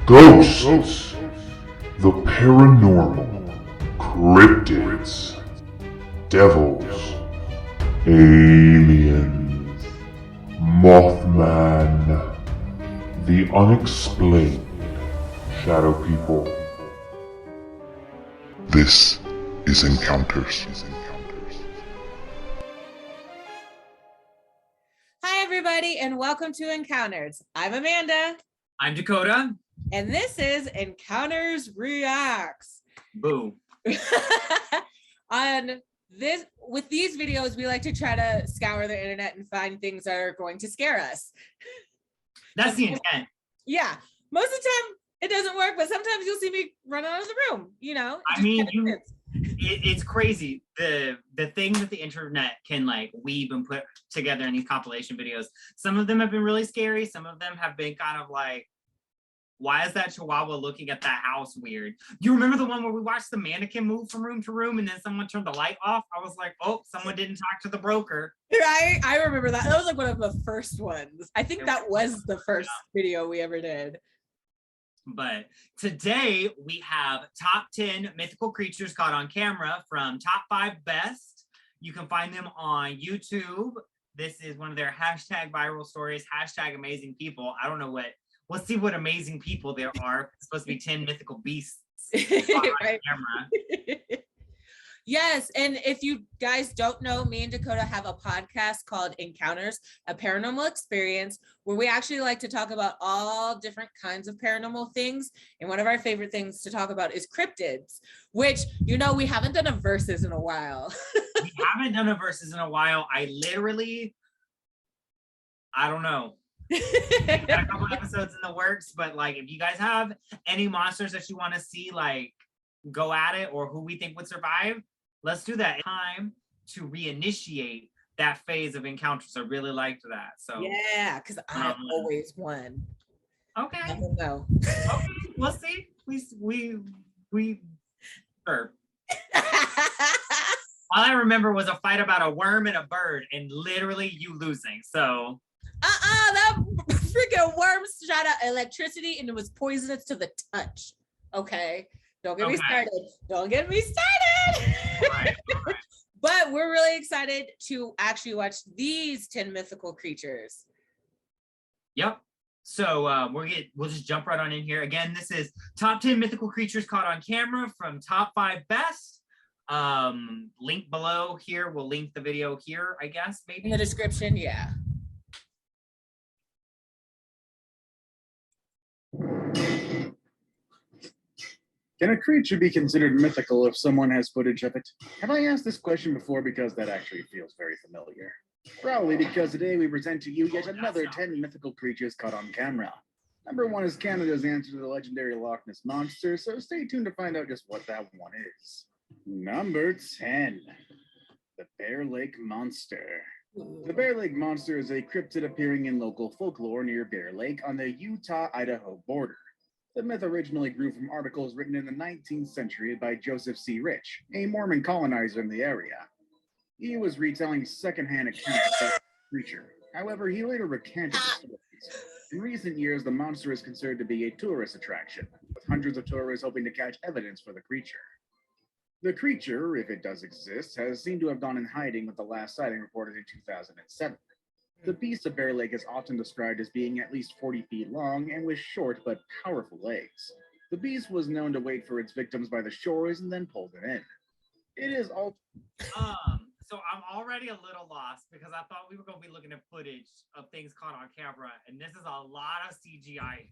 Ghosts, the paranormal, cryptids, devils, aliens, Mothman, the unexplained, shadow people. This is Encounters. Hi, everybody, and welcome to Encounters. I'm Amanda. I'm Dakota. And this is Encounters Reacts. Boom. With these videos, we like to try to scour the internet and find things that are going to scare us. That's the intent. Yeah. Most of the time, it doesn't work, but sometimes you'll see me run out of the room, you know? It's crazy. The things that the internet can like weave and put together in these compilation videos. Some of them have been really scary. Some of them have been kind of like, why is that chihuahua looking at that house weird? You remember the one where we watched the mannequin move from room to room and then someone turned the light off? I was like, oh, someone didn't talk to the broker. I remember that. That was like one of the first ones. I think that was the first video we ever did. But today we have top 10 mythical creatures caught on camera from top 5 best. You can find them on YouTube. This is one of their hashtag viral stories, hashtag amazing people. I don't know let's see what amazing people there are. It's supposed to be 10 mythical beasts on camera. Yes, and if you guys don't know, me and Dakota have a podcast called Encounters, a Paranormal Experience, where we actually like to talk about all different kinds of paranormal things. And one of our favorite things to talk about is cryptids, which, you know, we haven't done a versus in a while. We haven't done a versus in a while. I don't know. Got a couple episodes in the works, but like if you guys have any monsters that you want to see like go at it or who we think would survive, let's do that. Time to reinitiate that phase of encounters. I really liked that. So yeah, because I always won. Okay. I don't know. Okay, we'll see. We sure. All I remember was a fight about a worm and a bird and literally you losing. So that freaking worm shot out electricity and it was poisonous to the touch. Okay. Don't get me started. Don't get me started. All right. But we're really excited to actually watch these 10 mythical creatures. Yep. So we'll just jump right on in here. Again, this is top 10 mythical creatures caught on camera from top 5 best. Link below here. We'll link the video here, I guess, maybe. In the description, yeah. Can a creature be considered mythical if someone has footage of it? Have I asked this question before because that actually feels very familiar? Probably because today we present to you yet another 10 mythical creatures caught on camera. Number 1 is Canada's answer to the legendary Loch Ness Monster, so stay tuned to find out just what that one is. Number 10, the Bear Lake Monster. The Bear Lake Monster is a cryptid appearing in local folklore near Bear Lake on the Utah-Idaho border. The myth originally grew from articles written in the 19th century by Joseph C. Rich, a Mormon colonizer in the area. He was retelling secondhand accounts of the creature. However, he later recanted the stories. In recent years, the monster is considered to be a tourist attraction, with hundreds of tourists hoping to catch evidence for the creature. The creature, if it does exist, has seemed to have gone in hiding with the last sighting reported in 2007. The beast of Bear Lake is often described as being at least 40 feet long and with short but powerful legs. The beast was known to wait for its victims by the shores and then pull them in. It is all. So I'm already a little lost because I thought we were going to be looking at footage of things caught on camera, and this is a lot of CGI.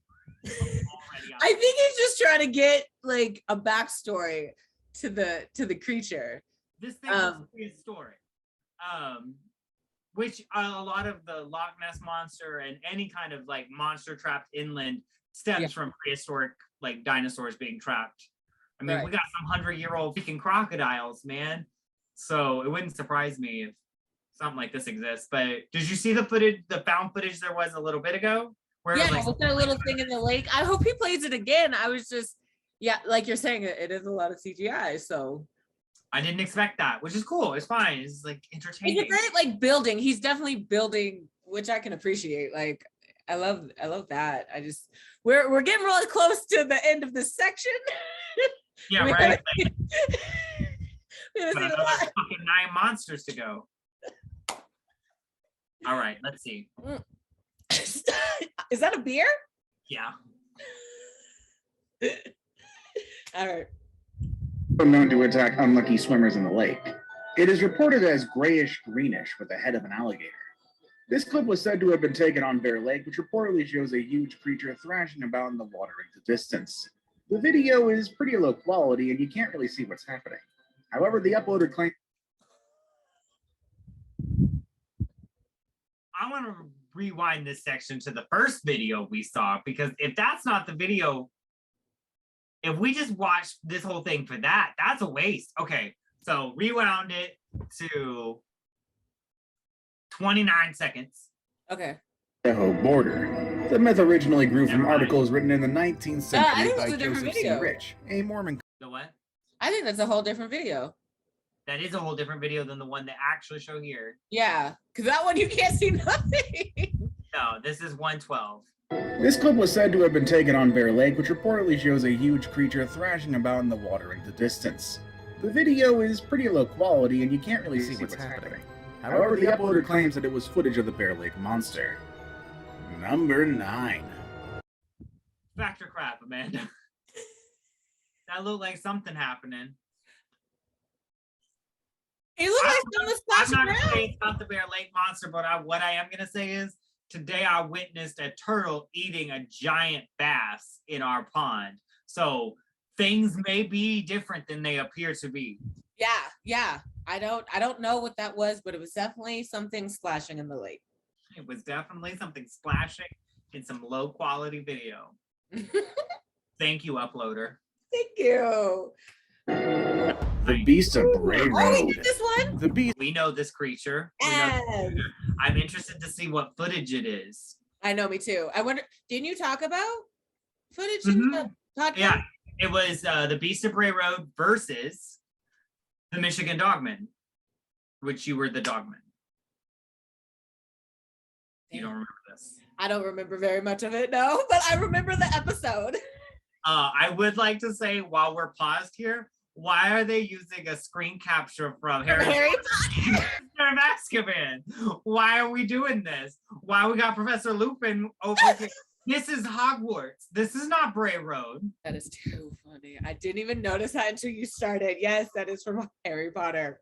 I think he's just trying to get like a backstory to the creature. This thing is prehistoric. Which a lot of the Loch Ness Monster and any kind of like monster trapped inland stems from prehistoric like dinosaurs being trapped. I mean, we got some 100-year-old freaking crocodiles, man. So it wouldn't surprise me if something like this exists. But did you see the footage, the found footage there was a little bit ago? Where yeah, with that little thing in the lake. I hope he plays it again. I was just, like you're saying, it is a lot of CGI. So I didn't expect that, which is cool. It's fine. It's like entertaining. It's a great like building. He's definitely building, which I can appreciate. Like I love that. We're getting really close to the end of this section. Yeah, We right. haven't- we haven't Got seen a another lot. fucking 9 monsters to go. All right, let's see. Is that a beer? Yeah. All right. Known to attack unlucky swimmers in the lake. It is reported as grayish-greenish with the head of an alligator. This clip was said to have been taken on Bear Lake, which reportedly shows a huge creature thrashing about in the water in the distance. The video is pretty low quality and you can't really see what's happening. However, the uploader claims I want to rewind this section to the first video we saw, because if that's not the video, if we just watched this whole thing for that, that's a waste. Okay, so rewound it to 29 seconds. Okay. Idaho border. The myth originally grew from Never mind. articles written in the 19th I century think it's by a different Joseph C. video. Rich, a Mormon. The what? I think that's a whole different video. That is a whole different video than the one they actually show here. Yeah, because that one you can't see nothing. No, this is 112. This clip was said to have been taken on Bear Lake, which reportedly shows a huge creature thrashing about in the water in the distance. The video is pretty low quality and you can't really see what's happening. However, the uploader claims that it was footage of the Bear Lake monster. Number 9. Factor crap, Amanda. That looked like something happening. It looked like I'm someone was not splashing gonna say around. it's not the Bear Lake monster, but what I am gonna say is today I witnessed a turtle eating a giant bass in our pond. So things may be different than they appear to be. Yeah. I don't know what that was, but it was definitely something splashing in the lake. It was definitely something splashing in some low quality video. Thank you, uploader. Thank you. The Beast of Bray Oh, we Road. did this one? The Beast. We know this creature. We know this Yes. creature. I'm interested to see what footage it is. I know, me too. I wonder, didn't you talk about footage in the podcast? Yeah, it was the Beast of Bray Road versus the Michigan Dogman, which you were the dogman. You don't remember this. I don't remember very much of it, no, but I remember the episode. I would like to say, while we're paused here, why are they using a screen capture from Harry Potter. of Azkaban? Why are we doing this? Why we got Professor Lupin over here? This is Hogwarts. This is not Bray Road. That is too funny. I didn't even notice that until you started. Yes, that is from Harry Potter.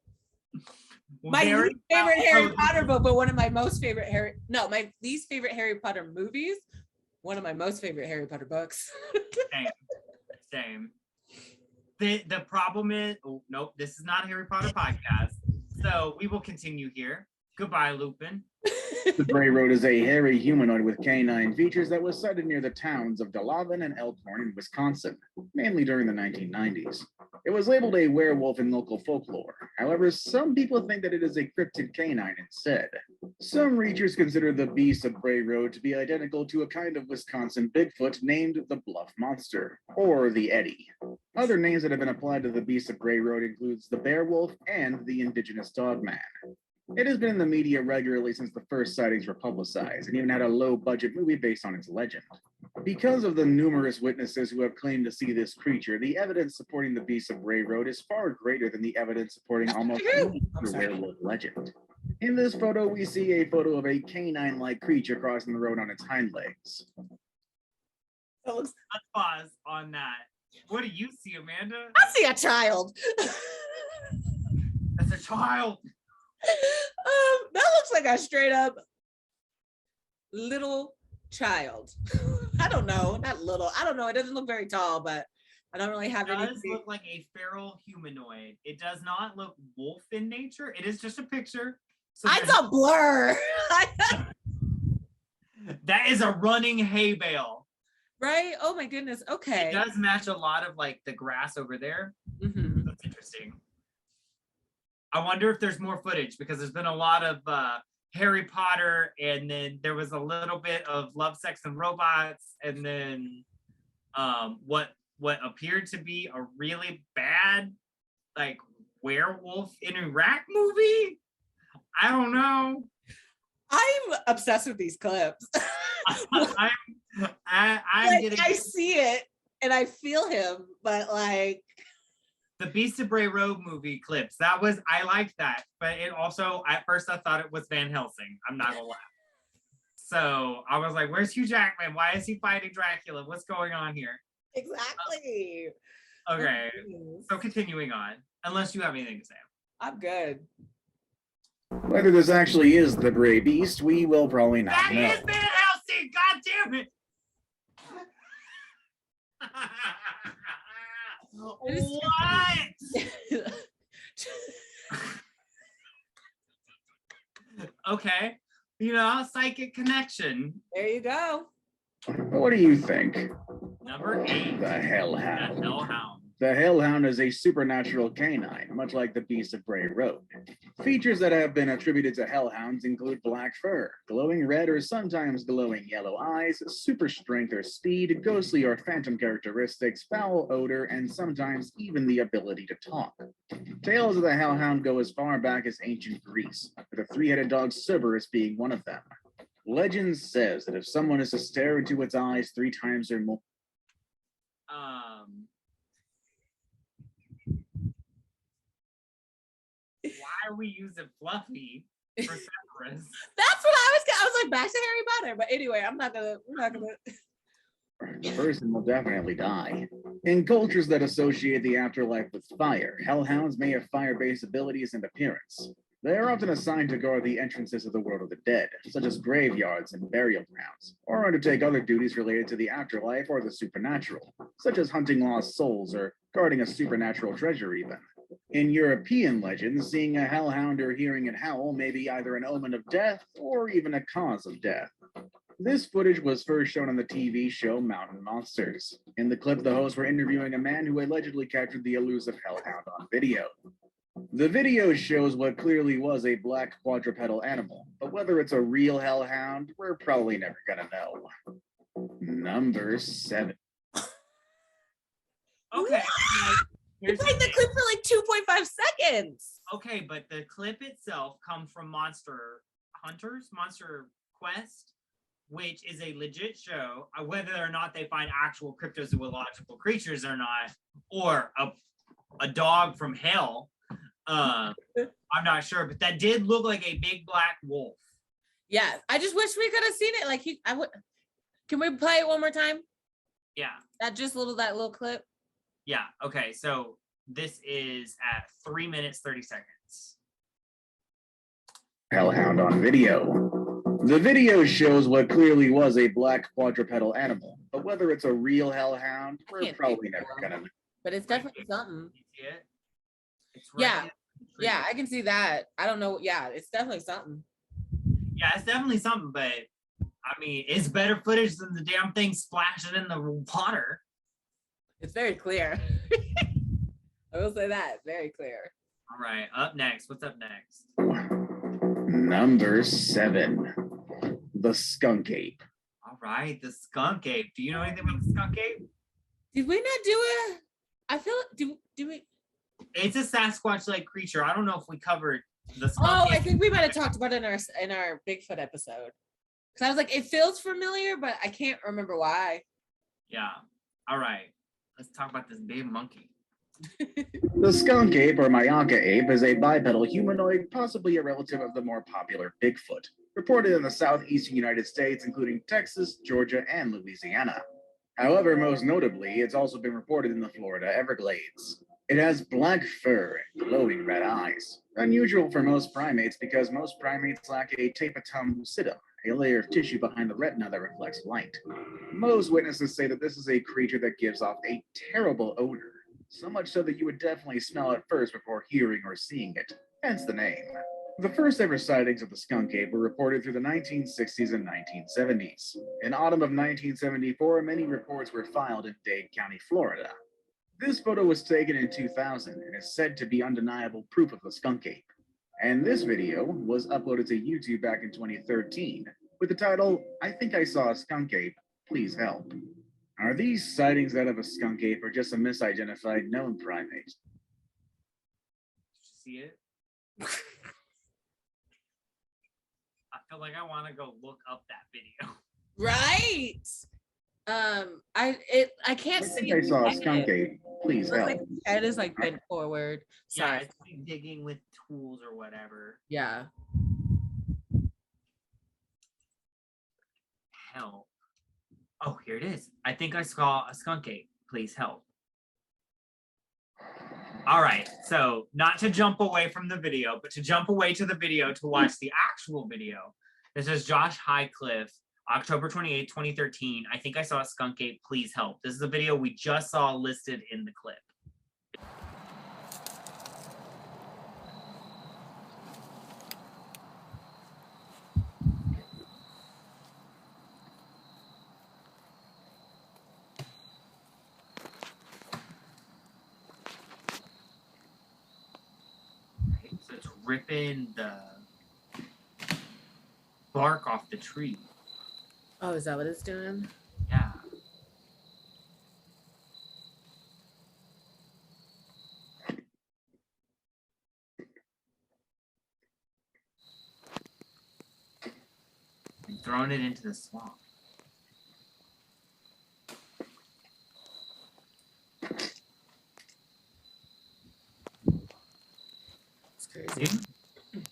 My least favorite Harry Potter book, but one of my most favorite my least favorite Harry Potter movies. One of my most favorite Harry Potter books. Same. The problem is, oh nope, this is not a Harry Potter podcast. So we will continue here. Goodbye, Lupin. The Bray Road is a hairy humanoid with canine features that was sighted near the towns of Delavan and Elkhorn in Wisconsin, mainly during the 1990s. It was labeled a werewolf in local folklore. However, some people think that it is a cryptid canine instead. Some researchers consider the Beast of Bray Road to be identical to a kind of Wisconsin Bigfoot named the Bluff Monster, or the Eddie. Other names that have been applied to the Beast of Bray Road includes the Bearwolf and the Indigenous Dogman. It has been in the media regularly since the first sightings were publicized, and even had a low-budget movie based on its legend. Because of the numerous witnesses who have claimed to see this creature, the evidence supporting the Beast of Bray Road is far greater than the evidence supporting almost any other werewolf legend. In this photo, we see a photo of a canine-like creature crossing the road on its hind legs. Let's pause on that. What do you see, Amanda? I see a child. That's a child. That looks like a straight up little child. I don't know, not little. I don't know. It doesn't look very tall, but I don't really have It does anything. look like a feral humanoid. It does not look wolf in nature. It is just a picture. So It's a blur. that is a running hay bale. Right? Oh my goodness. Okay. It does match a lot of like the grass over there. Mhm. That's interesting. I wonder if there's more footage, because there's been a lot of Harry Potter, and then there was a little bit of Love, Sex, and Robots, and then what appeared to be a really bad like werewolf in Iraq movie. I don't know. I'm obsessed with these clips. I'm Like, getting I see it and I feel him, but like, the Beast of Bray Road movie clips. I liked that, but it also at first I thought it was Van Helsing. I'm not gonna lie. So I was like, "Where's Hugh Jackman? Why is he fighting Dracula? What's going on here?" exactly. Okay, Oh, so continuing on, unless you have anything to say. I'm good. Whether this actually is the Grey Beast, we will probably not That know. is Van Helsing. God damn it! What? Okay, psychic connection. There you go. What do you think? Number 8, The the Hellhound. Hellhound. The Hellhound is a supernatural canine, much like the Beast of Bray Road. Features that have been attributed to Hellhounds include black fur, glowing red or sometimes glowing yellow eyes, super strength or speed, ghostly or phantom characteristics, foul odor, and sometimes even the ability to talk. Tales of the Hellhound go as far back as ancient Greece, with the three-headed dog Cerberus being one of them. Legend says that if someone is to stare into its eyes 3 times or more, Why are we using Fluffy for Cerberus? That's what I was like, back to Harry Potter. But anyway, we're not gonna. the person will definitely die. In cultures that associate the afterlife with fire, hellhounds may have fire-based abilities and appearance. They are often assigned to guard the entrances of the world of the dead, such as graveyards and burial grounds, or undertake other duties related to the afterlife or the supernatural, such as hunting lost souls or guarding a supernatural treasure even. In European legends, seeing a hellhound or hearing it howl may be either an omen of death or even a cause of death. This footage was first shown on the TV show Mountain Monsters. In the clip, the hosts were interviewing a man who allegedly captured the elusive hellhound on video. The video shows what clearly was a black quadrupedal animal, but whether it's a real hellhound, we're probably never gonna know. Number 7. Okay. You played the clip for like 2.5 seconds. Okay, but the clip itself comes from Monster Hunters, Monster Quest, which is a legit show. Whether or not they find actual cryptozoological creatures or not, or a dog from hell, I'm not sure. But that did look like a big black wolf. Yeah, I just wish we could have seen it. Like I would. Can we play it one more time? Yeah. That little clip. Yeah. Okay. So this is at 3 minutes 30 seconds. Hellhound on video. The video shows what clearly was a black quadrupedal animal, but whether it's a real hellhound, we're probably never gonna know. But it's definitely something. You see it? It's Yeah. Yeah, I can see that. I don't know. Yeah, it's definitely something. Yeah, it's definitely something, but I mean, it's better footage than the damn thing splashing in the water. It's very clear. I will say that. Very clear. All right, up next. What's up next? Number 7. The Skunk Ape. All right, the skunk ape. Do you know anything about the skunk ape? Did we not do it? I feel do we? It's a Sasquatch-like creature. I don't know if we covered the skunk Oh, ape. I think we might have talked about it in our Bigfoot episode. Because I was like, it feels familiar, but I can't remember why. Yeah. All right. Let's talk about this big monkey. The skunk ape, or Mayaka ape, is a bipedal humanoid, possibly a relative of the more popular Bigfoot, reported in the southeastern United States, including Texas, Georgia, and Louisiana. However, most notably, it's also been reported in the Florida Everglades. It has black fur and glowing red eyes, unusual for most primates because most primates lack a tapetum lucidum, a layer of tissue behind the retina that reflects light. Most witnesses say that this is a creature that gives off a terrible odor, so much so that you would definitely smell it first before hearing or seeing it, hence the name. The first ever sightings of the skunk ape were reported through the 1960s and 1970s. In autumn of 1974, many reports were filed in Dade County, Florida. This photo was taken in 2000 and is said to be undeniable proof of the skunk ape. And this video was uploaded to YouTube back in 2013 with the title, "I think I saw a skunk ape, please help." Are these sightings that of a skunk ape or just a misidentified known primate? Did you see it? I feel like I want to go look up that video. Right. I can't I see. think I saw a his skunk head. ape. Please Looks help. like his head is like bent forward. Yeah, Sorry. it's like digging with tools or whatever. Yeah. Help. Oh, here it is. I think I saw a skunk ape. Please help. All right, so not to jump away from the video, but to jump away to the video to watch the actual video. This is Josh Highcliffe, October 28, 2013. I think I saw a skunk ape. Please help. This is a video we just saw listed in the clip. So it's ripping the bark off the tree. Oh, is that what it's doing? Yeah. And throwing it into the swamp. It's crazy. Dude,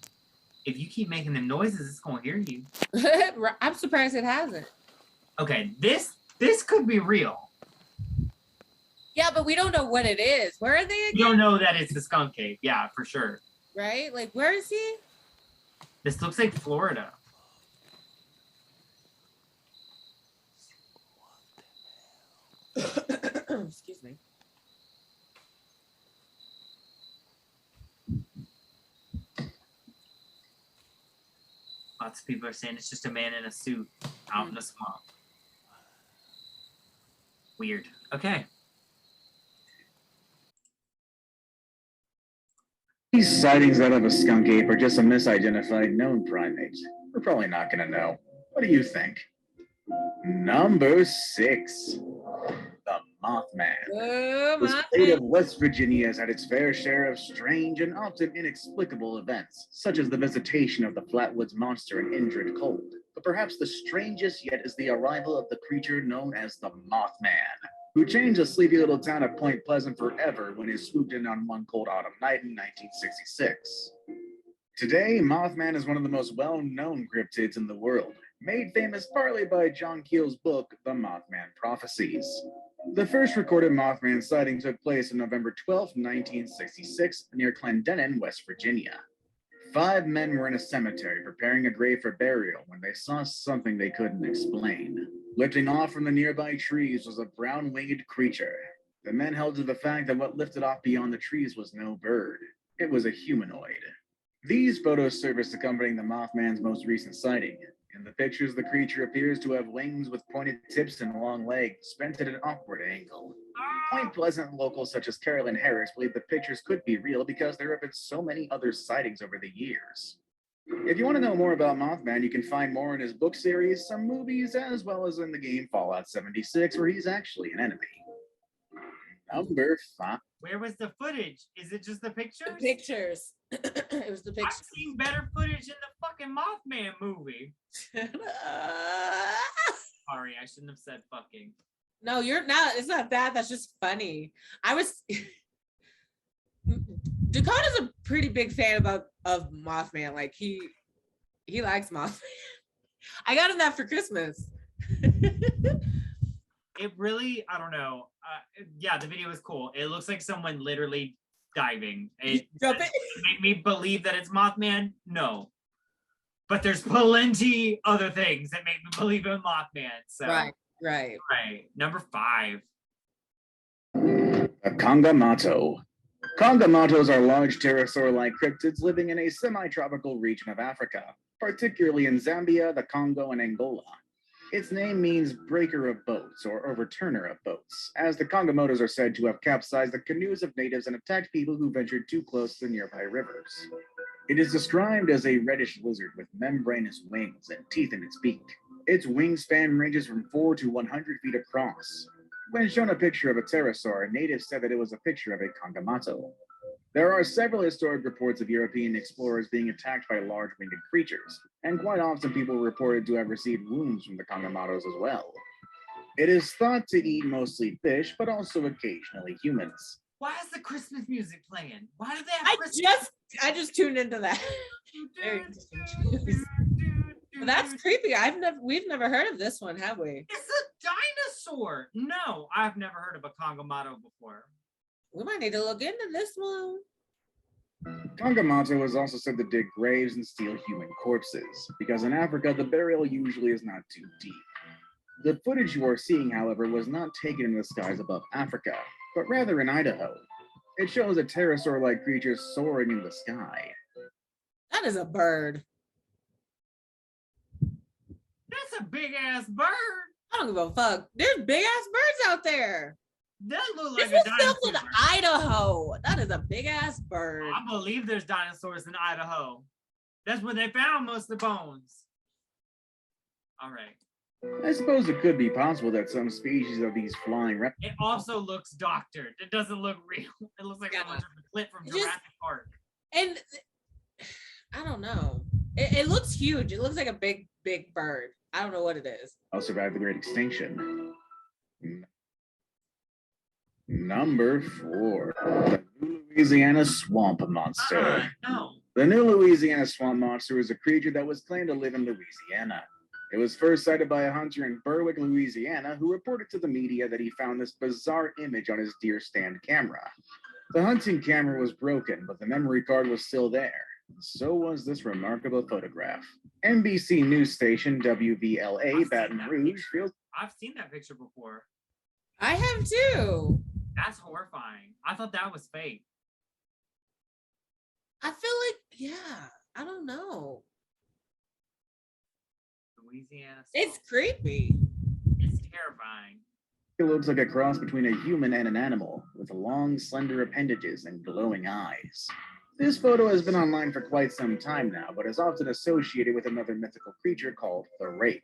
if you keep making them noises, it's gonna hear you. I'm surprised it hasn't. Okay, this could be real. Yeah, but we don't know what it is. Where are they You again? don't know that it's the skunk ape. Yeah, for sure. Right? Like, where is he? This looks like Florida. Excuse me. Lots of people are saying it's just a man in a suit out in the swamp. Weird. Okay. These sightings out of a skunk ape are just a misidentified known primate. We're probably not going to know. What do you think? Number 6. The Mothman. Oh, The my state man. of West Virginia has had its fair share of strange and often inexplicable events, such as the visitation of the Flatwoods Monster and Indrid Cold. But perhaps the strangest yet is the arrival of the creature known as the Mothman, who changed the sleepy little town of Point Pleasant forever when he swooped in on one cold autumn night in 1966. Today, Mothman is one of the most well-known cryptids in the world, made famous partly by John Keel's book, The Mothman Prophecies. The first recorded Mothman sighting took place on November 12, 1966, near Clendenin, West Virginia. 5 men were in a cemetery preparing a grave for burial when they saw something they couldn't explain. Lifting off from the nearby trees was a brown-winged creature. The men held to the fact that what lifted off beyond the trees was no bird. It was a humanoid. These photos serve as accompanying the Mothman's most recent sighting. In the pictures, the creature appears to have wings with pointed tips and long legs, bent at an awkward angle. Point Pleasant locals such as Carolyn Harris believe the pictures could be real because there have been so many other sightings over the years. If you want to know more about Mothman, you can find more in his book series, some movies, as well as in the game Fallout 76, where he's actually an enemy. Number 5. Where was the footage? Is it just the pictures? The pictures. It was the I've pictures. seen better footage in the fucking Mothman movie. Sorry, I shouldn't have said fucking. No, you're not. It's not that. That's just funny. I was. Dakota's a pretty big fan of Mothman. Like he likes Mothman. I got him that for Christmas. It really, I don't know. Yeah, the video was cool. It looks like someone literally diving. It made me believe that it's Mothman. No, but there's plenty other things that make me believe in Mothman. So Right. Number 5. The Kangamato. Kangamatos are large pterosaur-like cryptids living in a semi-tropical region of Africa, particularly in Zambia, the Congo, and Angola. Its name means breaker of boats or overturner of boats, as the Kangamatos are said to have capsized the canoes of natives and attacked people who ventured too close to nearby rivers. It is described as a reddish lizard with membranous wings and teeth in its beak. Its wingspan ranges from 4 to 100 feet across. When shown a picture of a pterosaur, natives said that it was a picture of a Kangamato. There are several historic reports of European explorers being attacked by large winged creatures, and quite often people reported to have received wounds from the Kangamatos as well. It is thought to eat mostly fish, but also occasionally humans. Why is the Christmas music playing? Why do they have Christmas? I just tuned into that. Very interesting choice. But that's creepy. We've never heard of this one, have we? It's a dinosaur. No, I've never heard of a Kangamato before. We might need to look into this one. Kangamato is also said to dig graves and steal human corpses, because in Africa the burial usually is not too deep. The footage you are seeing, however, was not taken in the skies above Africa, but rather in Idaho. It shows a pterosaur-like creature soaring in the sky. That is a bird. That's a big ass bird. I don't give a fuck. There's big ass birds out there. That looks like This a is dinosaur. filmed in Idaho. That is a big ass bird. I believe there's dinosaurs in Idaho. That's where they found most of the bones. All right. I suppose it could be possible that some species of these flying reptiles. It also looks doctored. It doesn't look real. It looks like someone took a clip from Just- Jurassic Park. And I don't know. It looks huge. It looks like a big bird. I don't know what it is. survived the Great Extinction. Number 4, the New Louisiana Swamp Monster. No. The New Louisiana Swamp Monster is a creature that was claimed to live in Louisiana. It was first sighted by a hunter in Berwick, Louisiana, who reported to the media that he found this bizarre image on his deer stand camera. The hunting camera was broken, but the memory card was still there. So was this remarkable photograph. NBC news station WVLA Baton Rouge feels I've seen that picture before. I have too. That's horrifying. I thought that was fake. I feel like, yeah, I don't know. Louisiana. It's creepy. It's terrifying. it looks like a cross between a human and an animal, with long, slender appendages and glowing eyes. This photo has been online for quite some time now, but is often associated with another mythical creature called the Rake.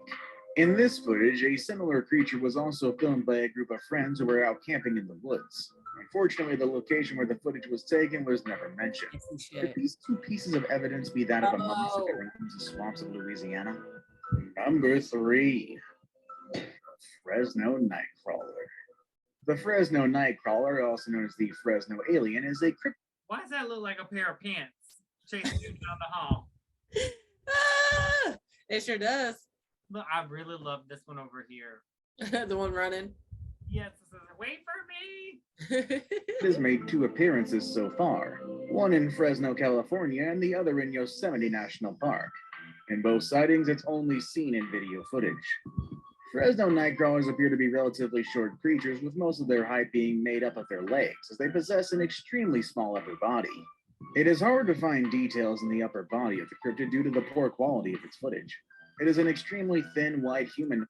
In this footage, a similar creature was also filmed by a group of friends who were out camping in the woods. Unfortunately, the location where the footage was taken was never mentioned. Could these two pieces of evidence be that of a mummy in the swamps of Louisiana? Number 3. Fresno Nightcrawler. The Fresno Nightcrawler, also known as the Fresno Alien, is a cryptid. Why does that look like a pair of pants chasing you down the hall? It sure does. Look, I really love this one over here. The one running. Yes, it says, wait for me. It has made 2 appearances so far, one in Fresno, California, and the other in Yosemite National Park. In both sightings, it's only seen in video footage. Fresno nightcrawlers appear to be relatively short creatures, with most of their height being made up of their legs, as they possess an extremely small upper body. It is hard to find details in the upper body of the cryptid due to the poor quality of its footage. It is an extremely thin, white human.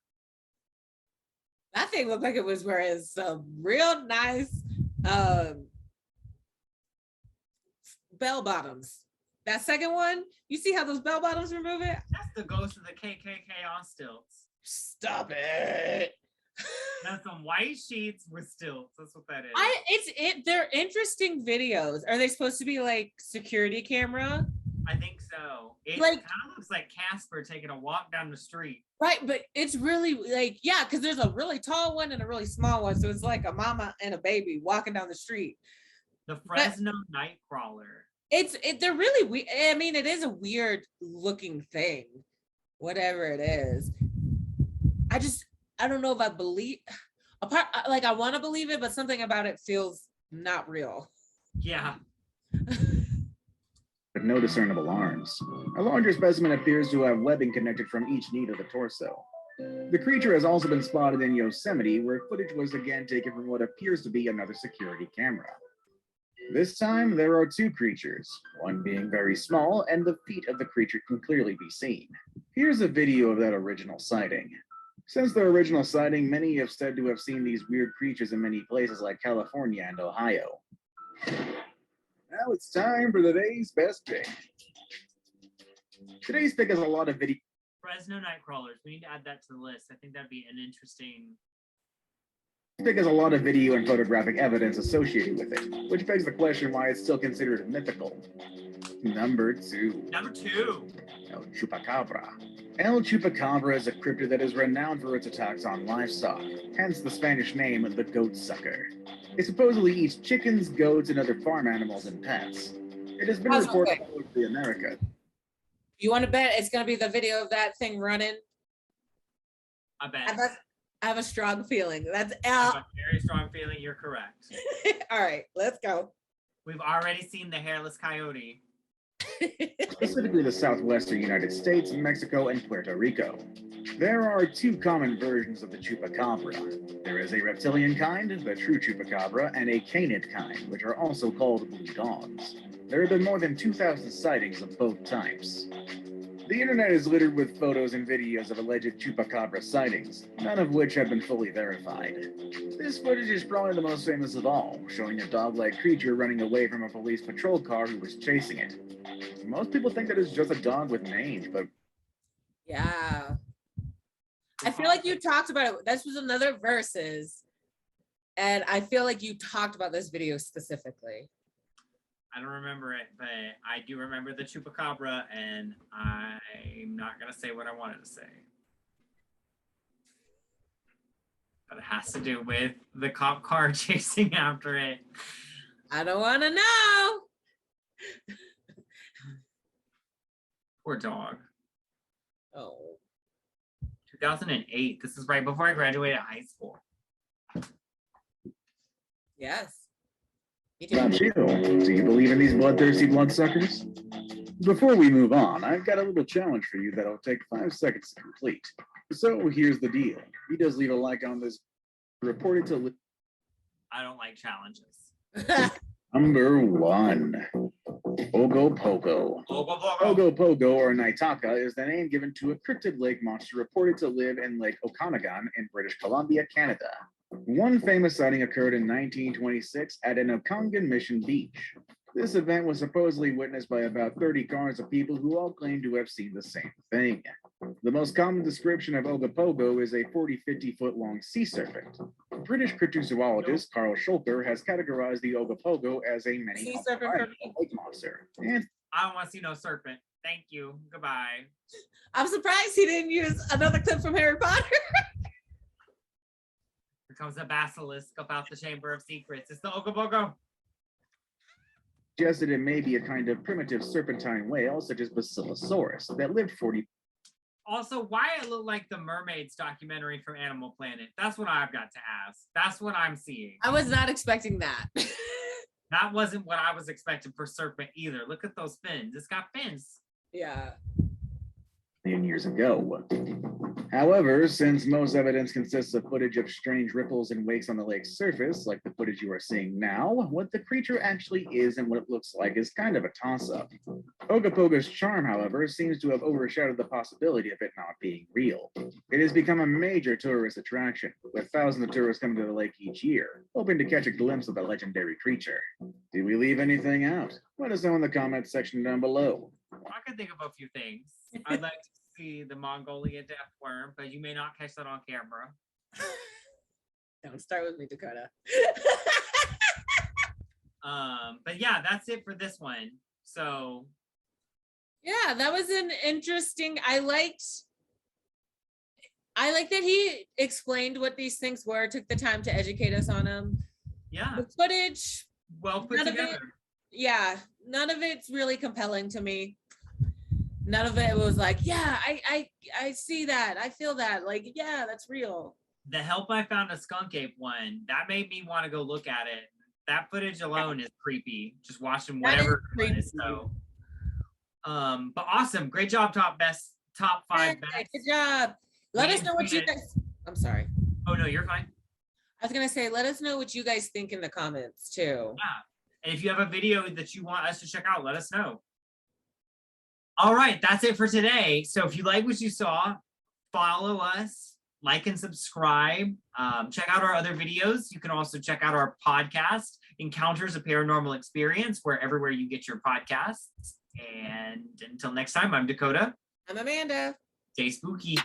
That thing looked like it was wearing some real nice bell bottoms. That second one, you see how those bell bottoms were moving? That's the ghost of the KKK on stilts. Stop it. That's some white sheets with stilts. That's what that is. They're interesting videos. Are they supposed to be like security camera? I think so. It Like- kind of looks like Casper taking a walk down the street. Right, but it's really like, yeah, because there's a really tall one and a really small one. So it's like a mama and a baby walking down the street. The Fresno Nightcrawler. They're really weird. I mean, it is a weird looking thing, whatever it is. I don't know if I believe, I want to believe it, but something about it feels not real. Yeah. With no discernible arms. A larger specimen appears to have webbing connected from each knee to the torso. The creature has also been spotted in Yosemite, where footage was again taken from what appears to be another security camera. This time, there are 2 creatures, one being very small, and the feet of the creature can clearly be seen. Here's a video of that original sighting. Since the original sighting, many have said to have seen these weird creatures in many places like California and Ohio. Now it's time for today's best pick. Today's pick has a lot of video. Fresno Nightcrawlers. We need to add that to the list. I think that'd be an interesting Because a lot of video and photographic evidence associated with it, which begs the question why it's still considered mythical. Number 2. Number 2. El Chupacabra. El Chupacabra is a cryptid that is renowned for its attacks on livestock, hence the Spanish name the goat sucker. It supposedly eats chickens, goats, and other farm animals and pets. It has been reported all over America. You want to bet it's going to be the video of that thing running? I bet. I have a strong feeling. That's I have a very strong feeling you're correct. All right, let's go. We've already seen the hairless coyote. Specifically the southwestern United States, Mexico, and Puerto Rico. There are 2 common versions of the chupacabra. There is a reptilian kind, the true chupacabra, and a canid kind, which are also called blue dogs. There have been more than 2,000 sightings of both types. The internet is littered with photos and videos of alleged chupacabra sightings, none of which have been fully verified. This footage is probably the most famous of all, showing a dog-like creature running away from a police patrol car who was chasing it. Most people think that it's just a dog with mange, but... Yeah. I feel like you talked about it. This was another versus, and I feel like you talked about this video specifically. I don't remember it, but I do remember the chupacabra, and I'm not going to say what I wanted to say. But it has to do with the cop car chasing after it. I don't want to know. Poor dog. Oh. 2008. This is right before I graduated high school. Yes. About you, do you believe in these bloodthirsty bloodsuckers? Before we move on, I've got a little challenge for you that'll take 5 seconds to complete. So here's the deal. He does leave a like on this. Reported to... I don't like challenges. Number 1. Ogopogo. Ogopogo, or Naitaka, is the name given to a cryptid lake monster reported to live in Lake Okanagan in British Columbia, Canada. One famous sighting occurred in 1926 at an Okangan Mission Beach. This event was supposedly witnessed by about 30 cars of people who all claimed to have seen the same thing. The most common description of Ogopogo is a 40-50 foot long sea serpent. British cryptozoologist Carl Schulker has categorized the Ogopogo as a Sea serpent lake monster. And I don't want to see no serpent. Thank you. Goodbye. I'm surprised he didn't use another clip from Harry Potter. Here comes a basilisk about the Chamber of Secrets. It's the Ogopogo. suggested it may be a kind of primitive serpentine whale, such as Basilosaurus, that lived 40. Also, why it look like the Mermaids documentary from Animal Planet? That's what I've got to ask. That's what I'm seeing. I was not expecting that. That wasn't what I was expecting for serpent either. Look at those fins. It's got fins. Yeah. Years ago. However, since most evidence consists of footage of strange ripples and wakes on the lake's surface, like the footage you are seeing now, what the creature actually is and what it looks like is kind of a toss-up. Ogopogo's charm, however, seems to have overshadowed the possibility of it not being real. It has become a major tourist attraction, with thousands of tourists coming to the lake each year, hoping to catch a glimpse of the legendary creature. Did we leave anything out? Let us know in the comments section down below. I can think of a few things. I'd like to see the Mongolian death worm, but you may not catch that on camera. Don't start with me, Dakota. But yeah, that's it for this one. So yeah, that was an interesting. I liked that he explained what these things were, took the time to educate us on them. yeah, The footage, well put together. none of it's really compelling to me. None of it was like, yeah, I see that, I feel that, like, yeah, that's real. The help I found a skunk ape one, that made me want to go look at it. That footage alone is creepy. Just watching whatever it is. So but awesome. Great job, top 5 Hey, best. good job. Let us know what you guys, I'm sorry. Oh no, you're fine. I was gonna say, let us know what you guys think in the comments too. Yeah. And if you have a video that you want us to check out, let us know. All right, that's it for today. So if you like what you saw, follow us, like and subscribe. Check out our other videos. You can also check out our podcast, Encounters a Paranormal Experience, where everywhere you get your podcasts. And until next time, I'm Dakota. I'm Amanda. Stay spooky.